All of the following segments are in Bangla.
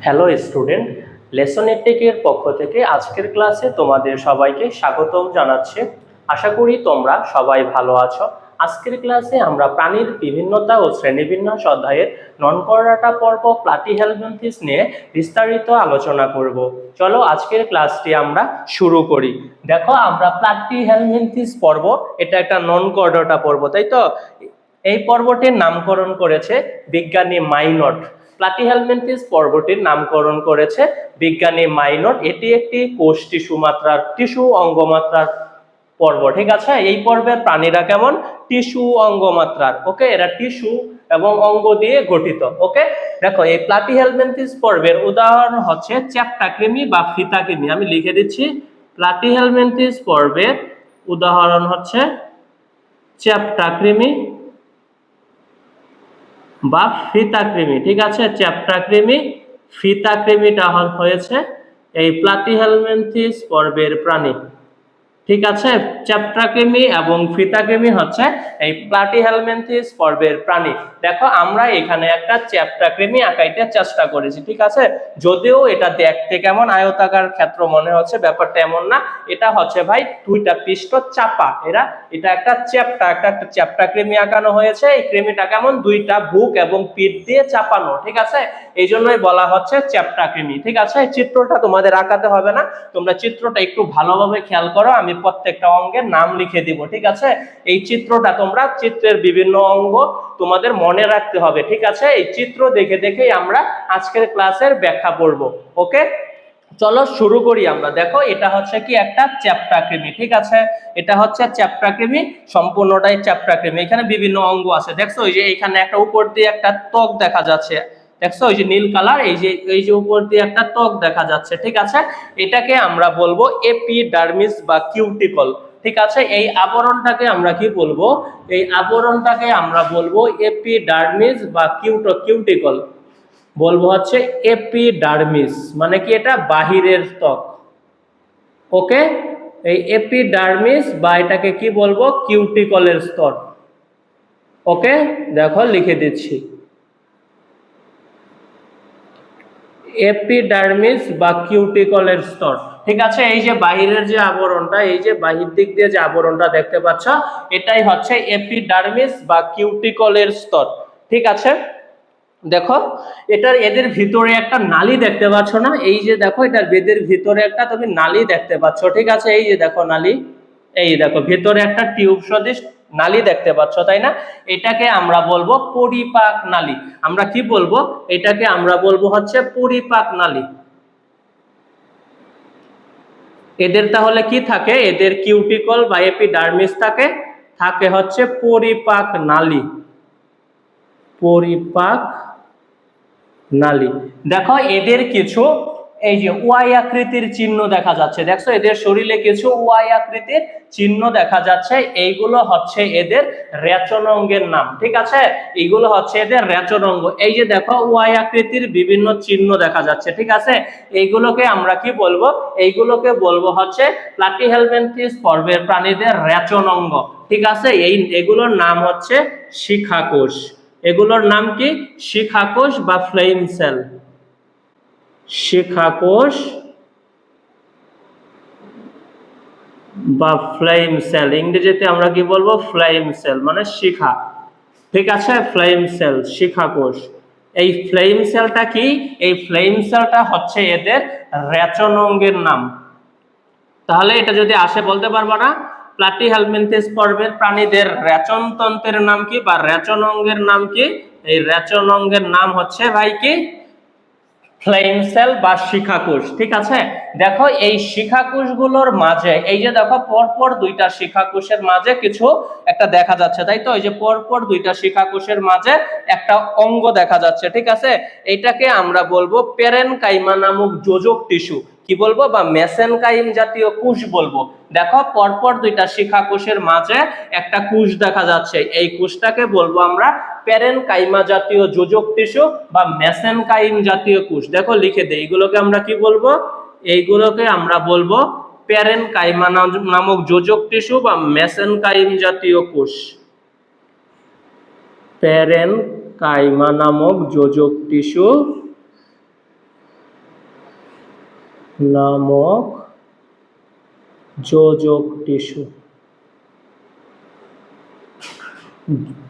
হ্যালো স্টুডেন্ট, লেসন এটেকের পক্ষ থেকে আজকের ক্লাসে তোমাদের সবাইকে স্বাগতম জানাচ্ছি। আশা করি তোমরা সবাই ভালো আছো। আজকের ক্লাসে আমরা প্রাণীর বিভিন্নতা ও শ্রেণীবিন্যাস অধ্যায়ের নন করডাটা পর্ব প্লাটিহেলমিনথেস নিয়ে বিস্তারিত আলোচনা করব। চলো আজকের ক্লাসটি আমরা শুরু করি। দেখো, আমরা প্লাটিহেলমিনথেস পর্ব, এটা একটা নন করডাটা পর্ব, তাই তো? এই পর্বটির নামকরণ করেছে বিজ্ঞানী মাইনট। প্লাটিহেলমিনথেস পর্বটির নামকরণ করেছে বিজ্ঞানী মাইনট। এটি একটি কোষ টিস্যু অঙ্গমাত্রার পর্ব, ঠিক আছে? এই পর্বের প্রাণীরা কেমন? টিস্যু অঙ্গমাত্রার, ওকে? এরা টিস্যু এবং অঙ্গ দিয়ে গঠিত, ওকে? দেখো, এই প্লাটিহেলমিনথেস পর্বের উদাহরণ হচ্ছে চ্যাপ্টাকৃমি বা ফিতাকৃমি। আমি লিখে দিচ্ছি, প্লাটিহেলমিনথেস পর্বের উদাহরণ হচ্ছে চ্যাপ্টাকৃমি বা ফিতাকৃমি, ঠিক আছে? চ্যাপ্টাকৃমি, ফিতাকৃমিটা হয়েছে এই প্লাটিহেলমিনথেস পর্বের প্রাণী, ঠিক আছে? চ্যাপ্টাকৃমি এবং ফিতাকৃমি হচ্ছে এই প্লাটিহেলমিনথেস পর্বের প্রাণী। দেখো, আমরা এখানে একটা চ্যাপ্টাকৃমি আঁকাইতে চেষ্টা করেছি, ঠিক আছে? যদিও এটা দেখতে কেমন আয়তাকার ক্ষেত্র মনে হচ্ছে, ব্যাপারটা এমন না। এটা হচ্ছে ভাই দুইটা পৃষ্ঠ চাপা, এটা একটা চ্যাপ্টাকৃমি আঁকানো হয়েছে। এই কৃমিটা কেমন? দুইটা বুক এবং পিঠ দিয়ে চাপানো, ঠিক আছে? এই জন্যই বলা হচ্ছে চ্যাপ্টাকৃমি, ঠিক আছে? চিত্রটা তোমাদের আঁকাতে হবে না, তোমরা চিত্রটা একটু ভালোভাবে খেয়াল করো। আমি প্রত্যেকটা অঙ্গের নাম লিখে দিব, ঠিক আছে? এই চিত্রটা তোমরা চিত্রের বিভিন্ন অঙ্গ তোমাদের মনে রাখতে হবে, ঠিক আছে? এই চিত্র দেখে দেখেই আমরা আজকের ক্লাসের ব্যাখ্যা করব, ওকে? চলো শুরু করি আমরা। দেখো, এটা হচ্ছে কি একটা চ্যাপ্টাকৃমি, ঠিক আছে? এটা হচ্ছে চ্যাপ্টাকৃমি, সম্পূর্ণটাই চ্যাপ্টাকৃমি। এখানে বিভিন্ন অঙ্গ আছে, দেখছো? ওই যে এখানে একটা উপর দিয়ে একটা ত্বক দেখা যাচ্ছে, দেখছো? ওই যে নীল কালার, এই যে উপর দিয়ে একটা ত্বক দেখা যাচ্ছে, ঠিক আছে? এটাকে আমরা বলবো এপিডার্মিস বা কিউটিকল, ঠিক আছে? এই আবরণটাকে আমরা কি বলবো? এই আবরণটাকে আমরা বলবো এপিডার্মিস বা কিউটিকল, বলবো হচ্ছে এপিডার্মিস। মানে কি? এটা বাহিরের ত্বক, ওকে? এই এপিডার্মিস বা এটাকে কি বলবো? কিউটিকলের স্তর, ওকে? দেখো, লিখে দিচ্ছি, এপিডার্মিস বা কিউটিকলের স্তর, ঠিক আছে? এই যে বাহিরের যে আবরণটা, এই যে বাহির দিক দিয়ে যে আবরণটা দেখতে পাচ্ছ, এটাই হচ্ছে এপিডার্মিস বা কিউটিকলের স্তর, ঠিক আছে? দেখো, এদের ভিতরে একটা নালী দেখতে পাচ্ছ না? এই যে দেখো, এটার এদের ভিতরে একটা তুমি নালী দেখতে পাচ্ছ, ঠিক আছে? এই যে দেখো নালী, এই দেখো ভিতরে একটা টিউব সদৃশ নালী দেখতে পাচ্ছ, তাই না? এটাকে আমরা বলবো পরিপাক নালী। আমরা কি বলবো? এটাকে আমরা বলবো হচ্ছে পরিপাক নালী। এদের তাহলে কি থাকে? এদের কিউটিকল বা এপিডার্মিস থাকে হচ্ছে পরিপাক নালী, পরিপাক নালী। দেখো, এদের কিছু এই যে ওয়াই আকৃতির চিহ্ন দেখা যাচ্ছে, দেখছো? এদের শরীরে কিছু ওয়াই আকৃতির চিহ্ন দেখা যাচ্ছে। এইগুলো হচ্ছে এদের রেচন অঙ্গের নাম, ঠিক আছে? এইগুলো হচ্ছে এদের রেচন অঙ্গ। এই যে দেখো, ওয়াই আকৃতির বিভিন্ন চিহ্ন দেখা যাচ্ছে, ঠিক আছে? এইগুলোকে আমরা কি বলবো? এইগুলোকে বলবো হচ্ছে প্লাটিহেলমিনথেস পর্বের প্রাণীদের রেচন অঙ্গ, ঠিক আছে? এগুলোর নাম হচ্ছে শিখাকোষ। এগুলোর নাম কি? শিখাকোষ বা ফ্লেম সেল। শিখাকোষ বা ফ্লেম সেল, ইংরেজিতে আমরা কি বলবো? ফ্লেম সেল, মানে শিখা, ঠিক আছে? ফ্লেম সেল, শিখাকোষ। এই ফ্লেম সেলটা কি? এই ফ্লেম সেলটা হচ্ছে এদের রেচন অঙ্গের নাম। তাহলে এটা যদি আসে বলতে পারবো না? প্লাটিহেলমিনথেস পর্বের প্রাণীদের রেচন তন্ত্রের নাম কি বা রেচন অঙ্গের নাম কি? এই রেচন অঙ্গের নাম হচ্ছে ভাই কি? ফ্লেম সেল বা শিখাকোষ, ঠিক আছে? দেখো, এই শিখাকোষগুলোর মাঝে এই যে দেখো, পরপর দুইটা শিখাকোষের মাঝে কিছু একটা দেখা যাচ্ছে, তাই তো? এই যে পরপর দুইটা শিখাকোষের মাঝে একটা অঙ্গ দেখা যাচ্ছে, ঠিক আছে? এইটাকে আমরা বলবো প্যারেনকাইমা নামক যোজক টিস্যু, কি বলবো? বা মেসেনকাইম জাতীয় কোষ বলবো। দেখো, পরপর দুইটা শিখাকোষের মাঝে একটা কোষ দেখা যাচ্ছে, এই কোষটাকে বলবো আমরা প্যারেনকাইমা জাতীয় যোজক টিস্যু বা মেসেনকাইম জাতীয় কোষ। দেখো, লিখে দেই, এইগুলোকে আমরা কি বলবো? এইগুলোকে আমরা বলবো প্যারেনকাইমা নামক যোজক টিস্যু বা মেসেনকাইম জাতীয় কোষ। প্যারেনকাইমা নামক যোজক টিস্যু নামক যোজক টিস্যু।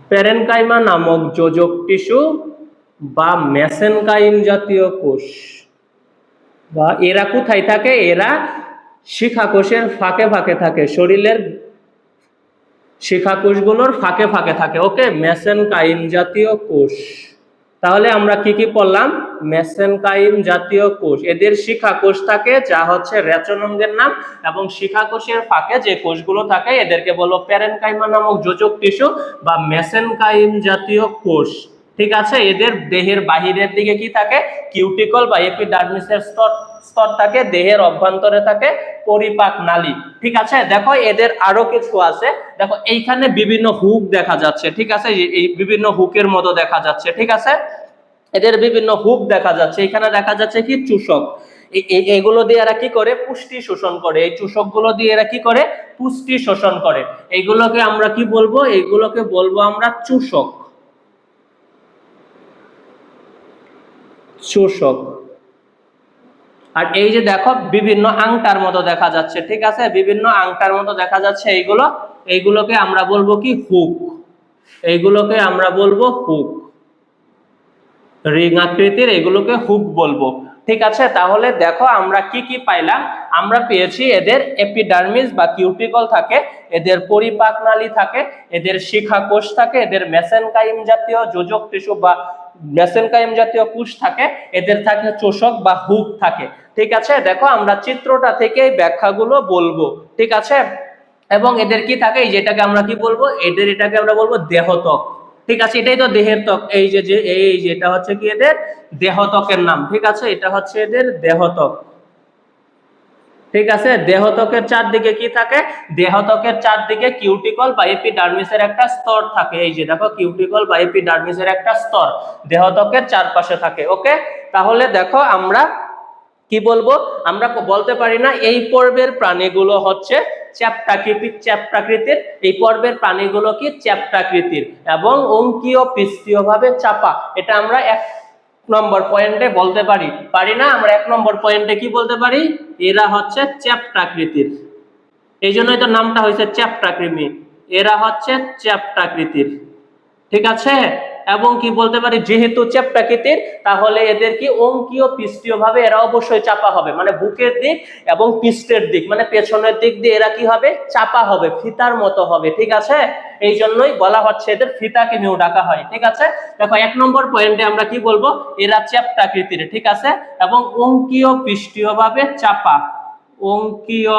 প্যারেনকাইমা নামক যোজক টিস্যু বা মেসেনকাইম জাতীয় কোষ, বা এরা কোথায় থাকে? এরা শিখা কোষের ফাঁকে ফাঁকে থাকে, শরীরের শিখা কোষগুলোর ফাঁকে ফাঁকে থাকে। ওকে, মেসেনকাইম জাতীয় কোষ। তাহলে আমরা কি কি পড়লাম? মেসেনকাইম জাতীয় কোষ, এদের শিখা কোষ থাকে যা হচ্ছে রেচনাঙ্গের নাম, এবং শিখা কোষের ফাঁকে যে কোষগুলো থাকে এদেরকে বলো প্যারেনকাইমা নামক যোজক টিস্যু বা মেসেনকাইম জাতীয় কোষ। ঠিক আছে, এদের দেহের বাহিরের দিকে কি থাকে? কিউটিকল বা এপিডার্মিসের স্তর থাকে, দেহের অভ্যন্তরে থাকে পরিপাক নালী। ঠিক আছে, দেখো এদের আরো কিছু আছে। দেখো এইখানে বিভিন্ন হুক দেখা যাচ্ছে, ঠিক আছে, এই বিভিন্ন হুকের মতো দেখা যাচ্ছে। ঠিক আছে, এদের বিভিন্ন হুক দেখা যাচ্ছে। এখানে দেখা যাচ্ছে কি চূষক, এগুলো দিয়ে এরা কি করে? পুষ্টি শোষণ করে। এই চূষক গুলো দিয়ে এরা কি করে? পুষ্টি শোষণ করে। এইগুলোকে আমরা কি বলবো? এইগুলোকে বলবো আমরা চূষক। চূষক। আর এই যে দেখো বিভিন্ন আংটার মতো দেখা যাচ্ছে, ঠিক আছে, বিভিন্ন আংটার মতো দেখা যাচ্ছে, এইগুলোকে আমরা বলবো কি? হুক। এইগুলোকে আমরা বলবো হুক, রিং আকৃতির, এগুলোকে হুক বলবো। ঠিক আছে, তাহলে দেখো আমরা কি কি পাইলাম? আমরা পেয়েছি এদের এপিডার্মিস বা কিউটিকল থাকে, এদের পরিপাক নালী থাকে, এদের শিখা কোষ থাকে, এদের মেসেনকাইম জাতীয় যোজক টিস্যু বা মেসেনকাইম জাতীয় কোষ থাকে, এদের থাকে চোষক বা হুক থাকে। ঠিক আছে, দেখো আমরা চিত্রটা থেকে ব্যাখ্যাগুলো বলবো। ঠিক আছে, এবং এদের কি থাকে? যেটাকে আমরা কি বলবো? এটাকে আমরা বলবো দেহত্বক। ঠিক আছে, এটাই তো দেহের ত্বক। এই যে এটা হচ্ছে কি এদের দেহত্বকের নাম। ঠিক আছে, এটা হচ্ছে এদের দেহত্বক। ঠিক আছে, দেহত্বকের চারদিকে কি থাকে? দেহত্বকের চারদিকে কিউটিকল বা এপিডার্মিসের একটা স্তর থাকে। এই যে দেখো কিউটিকল বা এপিডার্মিসের একটা স্তর দেহত্বকের চারপাশে থাকে। ওকে, তাহলে দেখো আমরা কি বলবো? আমরা বলতে পারি না এই পর্বের প্রাণীগুলো হচ্ছে চ্যাপ্টাকৃতির। এই পর্বের প্রাণীগুলো কি? চ্যাপ্টাকৃতির এবং অঙ্কীয় পৃষ্ঠীয় ভাবে চাপা। এটা আমরা 1 নম্বর পয়েন্টে বলতে পারি না। আমরা 1 নম্বর পয়েন্টে কি বলতে পারি? এরা হচ্ছে চ্যাপ্টাকৃতির। এই জন্যই তো নামটা হয়েছে চ্যাপ্টাকৃমি। এরা হচ্ছে চ্যাপ্টাকৃতির। ঠিক আছে, এবং কি বলতে পারি? যেহেতু চ্যাপ্টাকৃতির, তাহলে এদের কি অঙ্কীয় পৃষ্ঠীয় ভাবে এরা অবশ্যই চাপা হবে, মানে বুকের দিক এবং পৃষ্ঠের দিক, মানে পেছনের দিক দিয়ে এরা কি হবে? চাপা হবে, ফিতার মতো হবে। ঠিক আছে, এই জন্যই বলা হচ্ছে এদের ফিতাকৃমিও ডাকা হয়। ঠিক আছে, দেখো 1 নম্বর পয়েন্টে আমরা কি বলবো? এরা চ্যাপ্টাকৃতির। ঠিক আছে, এবং অঙ্কীয় পৃষ্ঠীয় ভাবে চাপা। অঙ্কীয়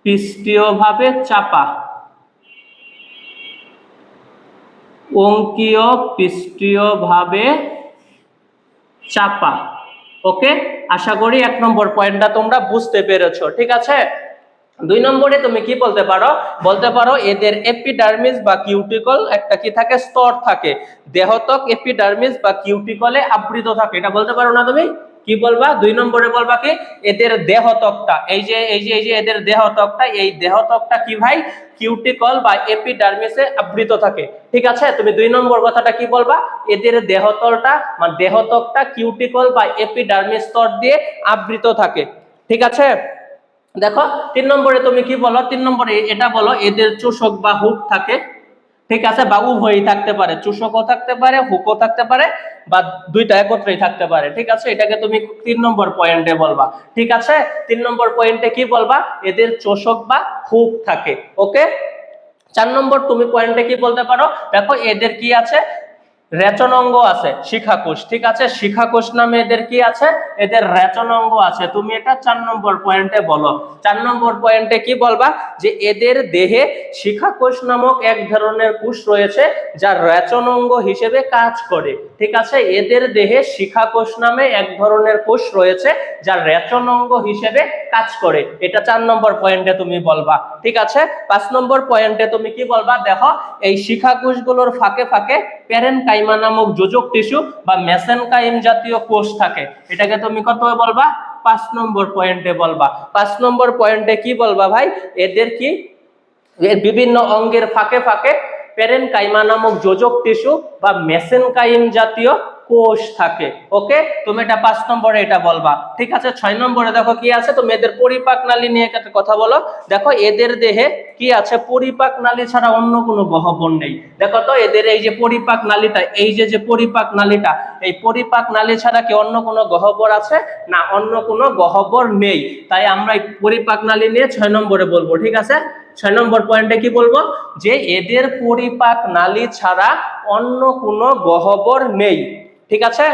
পৃষ্ঠীয় ভাবে চাপা। অঙ্কীয় পৃষ্ঠীয় ভাবে চাপা। ওকে, আশা করি 1 নম্বর পয়েন্টটা তোমরা বুঝতে পেরেছো। ঠিক আছে, 2 নম্বরে তুমি কি বলতে পারো? বলতে পারো এদের এপিডার্মিস বা কিউটিকল একটা কি থাকে? স্তর থাকে। দেহত্বক এপিডার্মিস বা কিউটিকলে আবৃত থাকে। এটা বলতে পারো না তুমি? কি বলবা? 2 নম্বরে বলবা কি? এদের দেহত্বকটা, এই যে এদের দেহত্বকটা, এই দেহত্বকটা কি ভাই? কিউটিকল বা এপিডার্মিসে আবৃত থাকে। ঠিক আছে, তুমি 2 নম্বর কথাটা কি বলবা? এদের দেহতলটা মানে দেহত্বকটা কিউটিকল বা এপিডার্মিস স্তর দিয়ে আবৃত থাকে। ঠিক আছে, দেখো 3 নম্বরে তুমি কি বলো? 3 নম্বরে এটা বলো এদের চোষক বা হুক থাকে। ঠিক আছে, বা উভয়ই থাকতে পারে, চোষকও থাকতে পারে, হুকও থাকতে পারে, বা দুইটা একত্রেই থাকতে পারে। ঠিক আছে, এটাকে তুমি 3 নম্বর পয়েন্টে বলবা। ঠিক আছে, 3 নম্বর পয়েন্টে কি বলবা? এদের চোষক বা হুক থাকে। ওকে, 4 নম্বর তুমি পয়েন্টে কি বলতে পারো? দেখো এদের কি আছে? রেচনাঙ্গ আছে, শিখাকোষ। ঠিক আছে, শিখাকোষ নামে এদের কি আছে? এদের রেচনাঙ্গ আছে। তুমি এটা 4 নম্বর পয়েন্টে বলো। 4 নম্বর পয়েন্টে কি বলবা? যে এদের দেহে শিখাকোষ নামক এক ধরনের কোষ রয়েছে যা রেচনাঙ্গ হিসেবে কাজ করে। ঠিক আছে, এদের দেহে শিখাকোষ নামে এক ধরনের কোষ রয়েছে যা রেচনাঙ্গ হিসেবে কাজ করে। এটা 4 নম্বর পয়েন্টে তুমি বলবা। ঠিক আছে, 5 নম্বর পয়েন্টে তুমি কি বলবা? দেখো এই শিখাকোষগুলোর ফাঁকে ফাঁকে প্যারেনকাইমা নামক যোজক টিস্যু বা মেসেনকাইম জাতীয় কোষ থাকে। এটাকে তুমি কত বলবা? 5 নম্বর পয়েন্টে বলবা। 5 নম্বর পয়েন্টে কি বলবা ভাই? এদের কি? এর বিভিন্ন অঙ্গের ফাঁকে ফাঁকে প্যারেনকাইমা নামক যোজক টিস্যু বা মেসেনকাইম জাতীয় কোষ থাকে। ওকে, তুমি এটা 5 নম্বরে এটা বলবা। ঠিক আছে, 6 নম্বরে দেখো কি আছে, তুমি এদের পরিপাক নালী নিয়ে একটা কথা বলো। দেখো এদের দেহে কি আছে, পরিপাক নালী ছাড়া অন্য কোনো গহ্বর নেই। দেখো তো এদের এই যে পরিপাক নালীটা, এই যে পরিপাক নালীটা, এই পরিপাক নালী ছাড়া কি অন্য কোনো গহ্বর আছে? না, অন্য কোনো গহ্বর নেই। তাই আমরা এই পরিপাক নালী নিয়ে 6 নম্বরে বলবো। ঠিক আছে, 6 নম্বর পয়েন্টে কি বলবো, যে এদের পরিপাক নালী ছাড়া অন্য কোনো গহ্বর নেই। ঠিক আছে,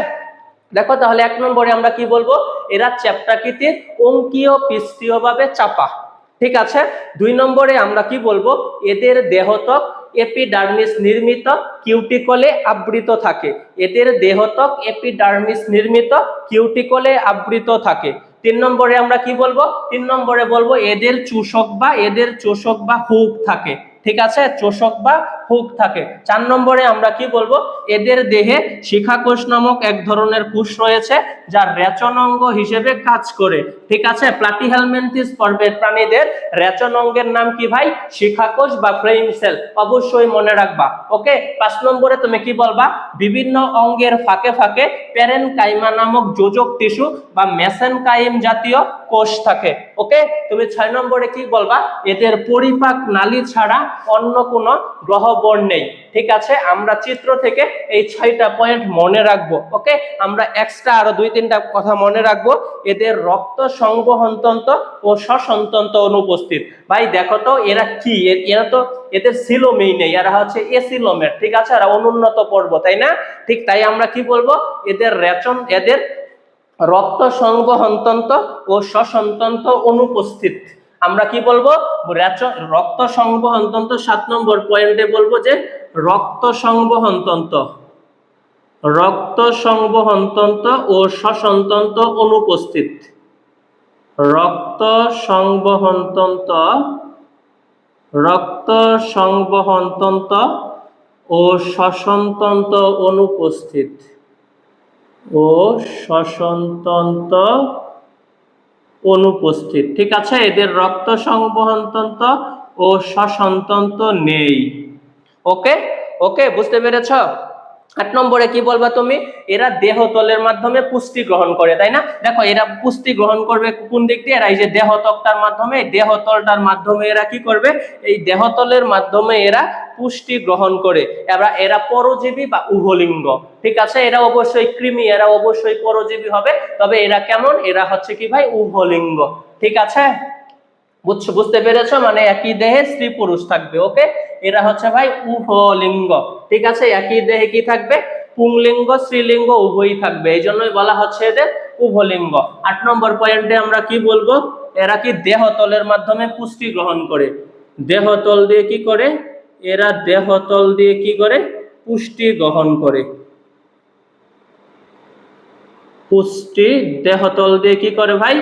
দেখো তাহলে 1 নম্বরে আমরা কি বলবো, এরা চ্যাপ্টাকৃতির, অঙ্কীয় পৃষ্ঠীয়ভাবে চাপা। ঠিক আছে, 2 নম্বরে আমরা কি বলবো, এদের দেহত্বক এপিডার্মিস নির্মিত কিউটিকলে আবৃত থাকে। এদের দেহত্বক এপিডার্মিস নির্মিত কিউটিকলে আবৃত থাকে। 3 নম্বরে আমরা কি বলবো, 3 নম্বরে বলবো এদের চোষক বা হুক থাকে। ঠিক আছে, চোষক বা হুক থাকে। 4 নম্বরে আমরা কি বলবো, এদের দেহে শিখাকোষ নামক এক ধরনের কোষ রয়েছে যা রেচন অঙ্গ হিসেবে কাজ করে। ঠিক আছে, প্লাটিহেলমিনথেস পর্বের প্রাণীদের রেচন অঙ্গের নাম কি ভাই, শিখাকোষ বা ফ্রেম সেল, অবশ্যই মনে রাখবা। ওকে, 5 নম্বরে তুমি কি বলবা, বিভিন্ন অঙ্গের ফাঁকে ফাঁকে প্যারেনকাইমা নামক যোজক টিস্যু বা মেসেনকাইম জাতীয় কোষ থাকে। ওকে, তুমি 6 নম্বরে কি বলবা, এদের পরিপাক নালী ছাড়া অন্য কোনো গহ্বর নেই। ঠিক আছে, আমরা চিত্র থেকে এই 6টা পয়েন্ট মনে রাখবো। ওকে, আমরা এক্সট্রা আরো 2-3টা কথা মনে রাখবো। এদের রক্ত সংবহনতন্ত্র ও শ্বসনতন্ত্র অনুপস্থিত। ভাই দেখো তো এরা কি, এরা তো এদের সিলোমেই নেই, এরা হচ্ছে এসিলোমের। ঠিক আছে, এরা অনুন্নত পর্ব, তাই না? ঠিক, তাই আমরা কি বলবো, এদের রক্ত সংবহনতন্ত্র ও শ্বসনতন্ত্র অনুপস্থিত। আমরা কি বলবো, রক্ত সংবহনতন্ত্র 7 নম্বর পয়েন্টে বলবো যে রক্ত সংবহনতন্ত্র ও শ্বসনতন্ত্র অনুপস্থিত। রক্ত সংবহনতন্ত্র ও শ্বসনতন্ত্র অনুপস্থিত। ঠিক আছে, এদের রক্ত সংবহনতন্ত্র ও শ্বসনতন্ত্র নেই। ওকে ওকে, বুঝতে পেরেছো? 8 নম্বরে কি বলবা তুমি, এরা দেহতলের মাধ্যমে পুষ্টি গ্রহণ করে, তাই না? দেখো এরা পুষ্টি গ্রহণ করবে কোন দিক দিয়ে, এরা এই যে দেহত্বকটার মাধ্যমে, দেহতলটার মাধ্যমে এরা কি করবে, এই দেহতলের মাধ্যমে এরা পুষ্টি গ্রহণ করে। এরা পরজীবী বা উভলিঙ্গ। ঠিক আছে, এরা অবশ্যই কৃমি, এরা অবশ্যই পরজীবী হবে, তবে এরা কেমন, এরা হচ্ছে কি ভাই, উভলিঙ্গ। ঠিক আছে, বুঝতে পেরেছো? মানে একই দেহে স্ত্রী পুরুষ থাকবে। ওকে, এরা হচ্ছে ভাই উভলিঙ্গ। ঠিক আছে, একই দেহে কি থাকবে, পুংলিঙ্গ স্ত্রীলিঙ্গ উভয়ই থাকবে, এই জন্যই বলা হচ্ছে এদের উভলিঙ্গ। 8 নম্বর পয়েন্টে আমরা কি বলবো, এরা কি দেহতলের মাধ্যমে পুষ্টি গ্রহণ করে। দেহতল দিয়ে কি করে, এরা দেহতল দিয়ে কি করে, পুষ্টি গ্রহণ করে। পুষ্টি দেহতল দিয়ে কি করে ভাই,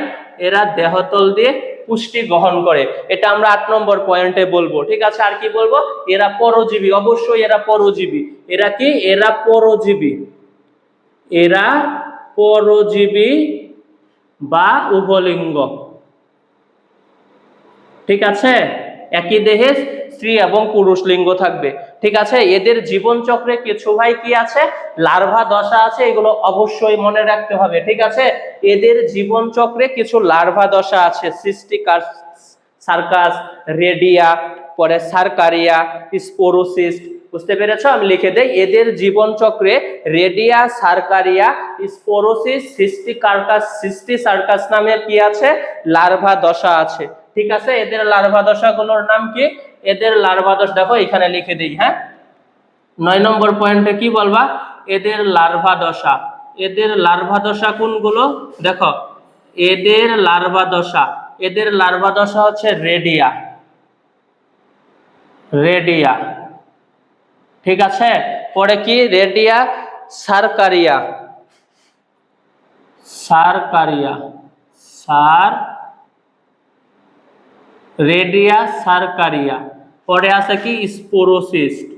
এরা দেহতল দিয়ে পুষ্টি গ্রহণ করে। এটা আমরা 8 নম্বর পয়েন্টে বলবো। ঠিক আছে, আর কি বলবো, এরা পরজীবী, অবশ্যই এরা পরজীবী। এরা কি, এরা পরজীবী বা উভলিঙ্গ। ঠিক আছে, একই দেহে স্ত্রী এবং পুরুষ লিঙ্গ থাকবে। ঠিক আছে, এদের জীবন চক্রে কিছু ভাই কি আছে, লার্ভা দশা আছে, এগুলো অবশ্যই মনে রাখতে হবে। ঠিক আছে, এদের জীবন চক্রে কিছু লার্ভা দশা আছে, সিস্টিকাস, সার্কাস, রেডিয়া, পরে সার্কারিয়া, স্পোরোসিস্ট। বুঝতে পেরেছো? আমি লিখে দেই, এদের জীবন চক্রে রেডিয়া, সার্কারিয়া, স্পোরোসিস, সিস্টিসার্কাস নামের কি আছে, লার্ভা দশা আছে। ঠিক আছে, এদের লার্ভা দশাগুলোর নাম কি, এদের লার্ভা দশা দেখো এখানে লিখে দেই। হ্যাঁ, 9 নম্বর পয়েন্টে কি বলবা, এদের লার্ভা দশা কোনগুলো, দেখো এদের লার্ভা দশা হচ্ছে রেডিয়া। ঠিক আছে, পরে কি, রেডিয়া, সার্কারিয়া, রেডিয়া, সার্কারিয়া। পরে আছে কি, স্পোরোসিস্ট,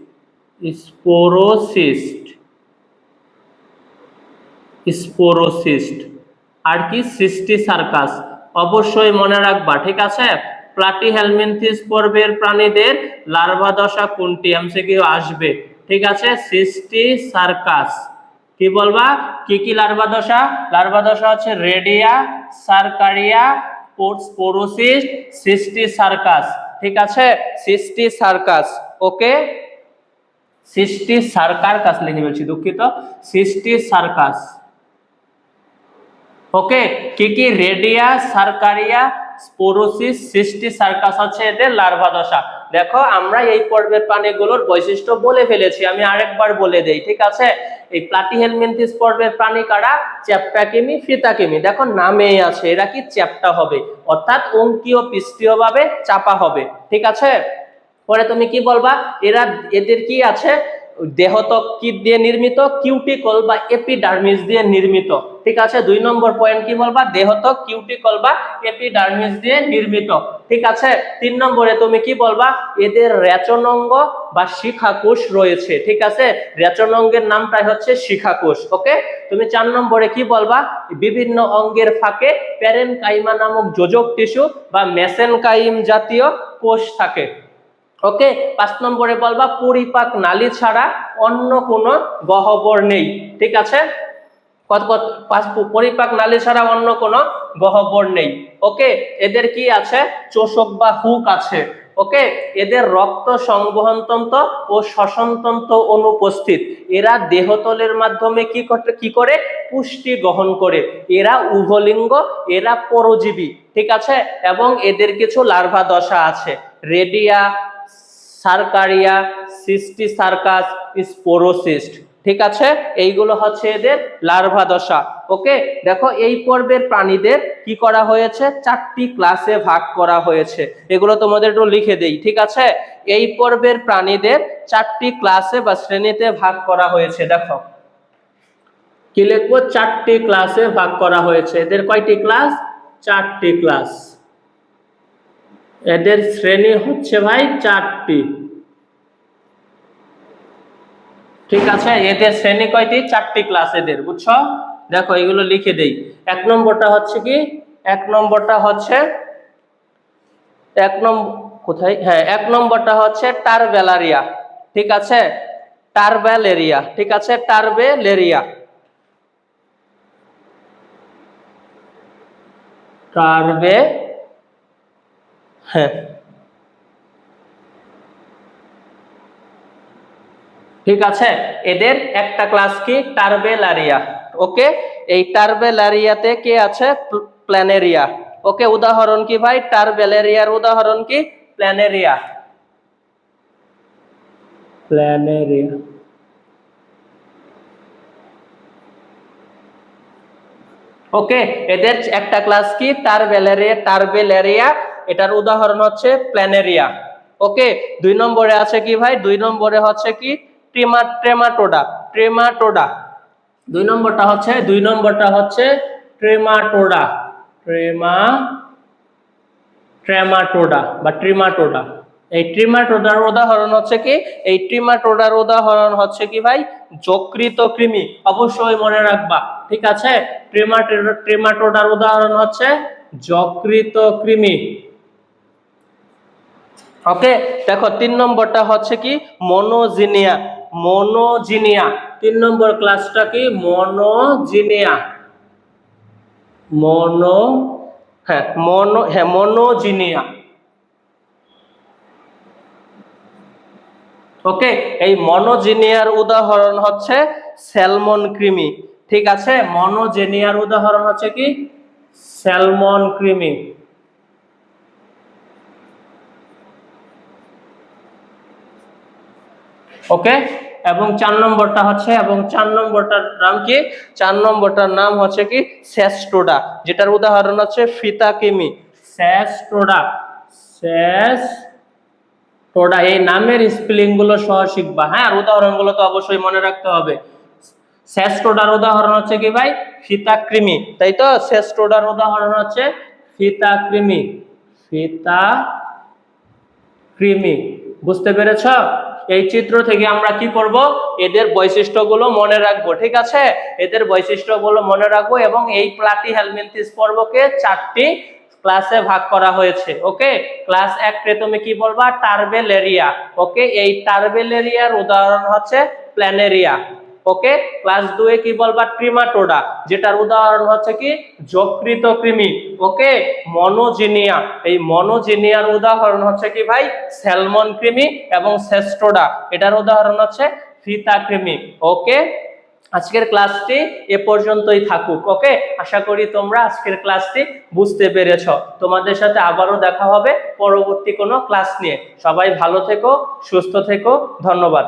আর কি সিস্টিসার্কাস। অবশ্যই মনে রাখবা। ঠিক আছে, প্লাটিহেলমিনথিস পর্বের প্রাণীদের লার্ভা দশা কোনটি? এমসিকিউ আসবে। ঠিক আছে, সিস্টি সার্কাস। কি বলবা? কি কি লার্ভা দশা? লার্ভা দশা হচ্ছে রেডিয়া, সার্কারিয়া, স্পোরোসিস্ট, সিস্টি সার্কাস। ঠিক আছে, সিস্টি সার্কাস। ওকে, সিস্টি সার্কাস লিখে বলছি, দুঃখিত, সিস্টি সার্কাস। ওকে, কি কি? রেডিয়া, সার্কারিয়া, স্পোরোসিস, সিস্টি সার্কাস হচ্ছে এদের লার্ভা দশা। দেখো আমরা এই পর্বের প্রাণীগুলোর বৈশিষ্ট্য বলে ফেলেছি, আমি আরেকবার বলে দেই। ঠিক আছে, এই প্লাটিহেলমিনথিস পর্বের প্রাণী কারা? চ্যাপ্টাকিমি, ফিতাকিমি। দেখো নামেই আছে, এরা কি চ্যাপ্টা হবে, অর্থাৎ অঙ্কীয় পৃষ্ঠীয় ভাবে চাপা হবে। ঠিক আছে, পরে তুমি কি বলবা? এদের কি আছে? দেহত্বক কি দিয়ে নির্মিত? কিউটিকল বা এপিডার্মিস দিয়ে নির্মিত। ঠিক আছে, 2 নম্বর পয়েন্ট কি বলবা? দেহত্বক কিউটিকল বা এপিডার্মিস দিয়ে নির্মিত। ঠিক আছে, 3 নম্বরে তুমি কি বলবা? এদের রেচনাঙ্গ বা শিখাকোষ রয়েছে। ঠিক আছে, রেচনাঙ্গের নামটাই হচ্ছে শিখাকোষ। ওকে, তুমি 4 নম্বরে কি বলবা? বিভিন্ন অঙ্গের ফাঁকে প্যারেনকাইমা নামক যোজক টিস্যু বা মেসেনকাইম জাতীয় কোষ থাকে। ওকে, 5 নম্বরে বলবা পরিপাক নালী ছাড়া অন্য কোনো গহ্বর নেই। ঠিক আছে, পরিপাক নালী ছাড়া অন্য কোনো গহ্বর নেই। ওকে, এদের কি আছে? চোষক বা হুক আছে। ওকে, এদের রক্ত সংবহনতন্ত্র ও শ্বসনতন্ত্র অনুপস্থিত। এরা দেহতলের মাধ্যমে কি করে? পুষ্টি গ্রহণ করে। এরা উভলিঙ্গ, এরা পরজীবী। ঠিক আছে, এবং এদের কিছু লার্ভা দশা আছে, রেডিয়া, সার্কারিয়া, সিস্টি সার্কাস, স্পোরোসিস্ট। ঠিক আছে, এইগুলো হচ্ছে এদের লার্ভা দশা। ওকে, দেখো এই পর্বের প্রাণীদের কি করা হয়েছে? 4টি ক্লাসে ভাগ করা হয়েছে। এগুলো তোমাদের একটু লিখে দেই। ঠিক আছে, এই পর্বের প্রাণীদের 4টি ক্লাসে বা শ্রেণীতে ভাগ করা হয়েছে। দেখো কি লিখবো? 4টি ক্লাসে ভাগ করা হয়েছে। এদের কয়টি ক্লাস? 4টি ক্লাস। এদের শ্রেণী হচ্ছে ভাই 4টি। ঠিক আছে, এদের শ্রেণী কয়টি? 4টি ক্লাস এদের, বুঝছো? দেখো এগুলো লিখে দেই। 1 নম্বরটা হচ্ছে কি? 1 নম্বরটা হচ্ছে 1 নম্বর কোথায়? হ্যাঁ, 1 নম্বরটা হচ্ছে টারবেলারিয়া। ঠিক আছে, টারবেলেরিয়া। ঠিক আছে, টারবেলেরিয়া, টারবে, হ্যাঁ ঠিক আছে, এদের একটা ক্লাস কি? টারবেলারিয়া। ওকে, এই টারবেলারিয়াতে কে আছে? প্ল্যানেরিয়া। ওকে, উদাহরণ কি ভাই? টারবেলারিয়ার উদাহরণ কি? Planaria, planaria. ওকে, এদের একটা ক্লাস কি? টারবেলারিয়া, টারবেলারিয়া, এটার উদাহরণ হচ্ছে প্ল্যানেরিয়া। ওকে, 2 নম্বরে আছে কি ভাই? 2 নম্বরে হচ্ছে কি? ট্রেমাটোডা, ট্রেমাটোডা। 2 নম্বরটা হচ্ছে ট্রেমাটোডা, ট্রেমাটোডা বা ট্রিমাটোডা। এই ট্রিমাটোডার উদাহরণ হচ্ছে কি? এই ট্রিমাটোডার উদাহরণ হচ্ছে কি ভাই? যকৃত কৃমি। অবশ্যই মনে রাখবা। ঠিক আছে, ট্রিমাটোডার উদাহরণ হচ্ছে যকৃত কৃমি। ওকে, দেখো 3 নম্বরটা হচ্ছে কি? মনোজিনিয়া, মনোজিনিয়া। 3 নম্বর ক্লাসটা কি? মনোজিনিয়া, মনোজিনিয়া। ওকে, এই মনোজিনিয়ার উদাহরণ হচ্ছে স্যালমন কৃমি। ঠিক আছে, মনোজিনিয়ার উদাহরণ হচ্ছে কি? স্যালমন কৃমি। ওকে, এবং 4 নম্বরটা হচ্ছে, এবং 4 নম্বরটার নাম কি? 4 নম্বরটার নাম হচ্ছে কি? সেস্টোডা, যেটার উদাহরণ হচ্ছে ফিতাকিমি। সেস্টোডা, সেস্টোডা। এই নামের স্পেলিং গুলো সহ শিখবা, হ্যাঁ, আর উদাহরণ গুলো তো অবশ্যই মনে রাখতে হবে। সেস্টোডার উদাহরণ হচ্ছে কি ভাই? ফিতাকৃমি, তাই তো? সেস্টোডার উদাহরণ হচ্ছে ফিতাকৃমি, ফিতাকৃমি। বুঝতে পেরেছ? এই চিত্র থেকে আমরা কি করব? এদের বৈশিষ্ট্যগুলো মনে রাখবো। ঠিক আছে, এদের বৈশিষ্ট্যগুলো মনে রাখবো এবং এই প্লাটিহেলমিনথিস পর্বকে 4টি ক্লাসে ভাগ করা হয়েছে। ওকে, ক্লাস 1 রে তুমি কি বলবা? টার্বেলেরিয়া। ওকে, এই টার্বেলেরিয়ার উদাহরণ হচ্ছে প্ল্যানেরিয়া। ওকে, ক্লাস 2 এ কি বলবা? ট্রিমাটোডা, যেটার উদাহরণ হচ্ছে কি? যকৃত কৃমি। ওকে, মনোজিনিয়া, এই মনোজিনিয়ার উদাহরণ হচ্ছে কি ভাই? স্যালমন কৃমি এবং সেস্টোডা, এটার উদাহরণ হচ্ছে ফিতা কৃমি। ওকে, আজকের ক্লাসটি এ পর্যন্তই থাকুক। ওকে, আশা করি তোমরা আজকের ক্লাসটি বুঝতে পেরেছো। তোমাদের সাথে আবারও দেখা হবে পরবর্তী কোনো ক্লাস নিয়ে। সবাই ভালো থেকো, সুস্থ থেকো, ধন্যবাদ।